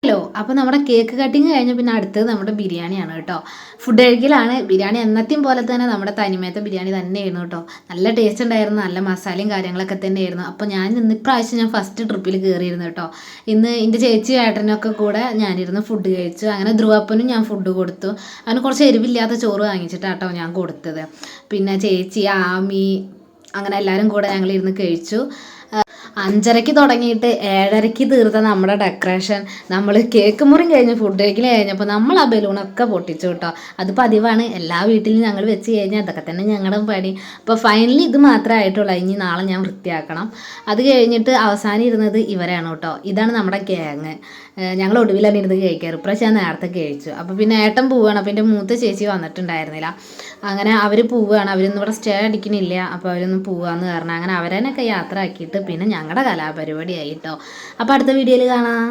Hello, അപ്പോൾ നമ്മുടെ cake cutting കഴിഞ്ഞ് പിന്നെ അടുത്തത് നമ്മുടെ ബിരിയാണിയാണ് കേട്ടോ. ഫുഡ് കഴിക്കലാണ്. ബിരിയാണി എന്നത്തെയും പോലെ തന്നെ നമ്മുടെ തനിമയത്തെ ബിരിയാണി തന്നെയായിരുന്നു കേട്ടോ. നല്ല ടേസ്റ്റ് ഉണ്ടായിരുന്നു, നല്ല മസാലയും കാര്യങ്ങളൊക്കെ തന്നെയായിരുന്നു. അപ്പോൾ ഇപ്രാവശ്യം ഞാൻ ഫസ്റ്റ് ട്രിപ്പിൽ കയറിയിരുന്നു കേട്ടോ. ഇന്ന് എൻ്റെ ചേച്ചി ഏട്ടനൊക്കെ കൂടെ ഞാനിരുന്ന് ഫുഡ് കഴിച്ചു. അങ്ങനെ ധ്രുവപ്പനും ഞാൻ ഫുഡ് കൊടുത്തു. അവന് കുറച്ച് എരിവില്ലാത്ത ചോറ് വാങ്ങിച്ചിട്ടാട്ടോ ഞാൻ കൊടുത്തത്. പിന്നെ ചേച്ചി, ആമി, അങ്ങനെ എല്ലാവരും കൂടെ ഞങ്ങളിരുന്ന് കഴിച്ചു. 5:30 തുടങ്ങിയിട്ട് 7:30 തീർത്ത നമ്മുടെ ഡെക്കറേഷൻ, നമ്മൾ കേക്ക് മുറിയും കഴിഞ്ഞ് ഫുഡ് കഴിക്കൽ കഴിഞ്ഞപ്പോൾ നമ്മൾ ആ ബലൂണൊക്കെ പൊട്ടിച്ചു കേട്ടോ. അത് പതിവാണ്, എല്ലാ വീട്ടിലും ഞങ്ങൾ വെച്ച് കഴിഞ്ഞാൽ അതൊക്കെ തന്നെ ഞങ്ങളുടെ പണി. അപ്പോൾ ഫൈനലി ഇത് മാത്രമേ ആയിട്ടുള്ളൂ. ഇനി നാളെ ഞാൻ വൃത്തിയാക്കണം. അത് കഴിഞ്ഞിട്ട് അവസാനം ഇരുന്നത് ഇവരാണ് കേട്ടോ. ഇതാണ് നമ്മുടെ ഗ്യാങ്. ഞങ്ങൾ ഒടുവിലാണ് ഇരുന്ന് കഴിക്കാറ്. ഇപ്രാവശ്യം ഞാൻ നേരത്തെ കഴിച്ചു. അപ്പോൾ പിന്നെ ഏട്ടൻ പോവുകയാണ്. അപ്പോൾ എൻ്റെ മൂത്ത ചേച്ചി വന്നിട്ടുണ്ടായിരുന്നില്ല. അങ്ങനെ അവർ പോവുകയാണ്. അവരൊന്നും ഇവിടെ സ്റ്റേ അടിക്കണില്ല. അപ്പോൾ അവരൊന്നും പോവാന്ന് കാരണം അങ്ങനെ അവരനൊക്കെ യാത്ര ആക്കിയിട്ട് പിന്നെ ഞങ്ങളുടെ കലാപരിപാടിയായി കേട്ടോ. അപ്പോൾ അടുത്ത വീഡിയോയിൽ കാണാം.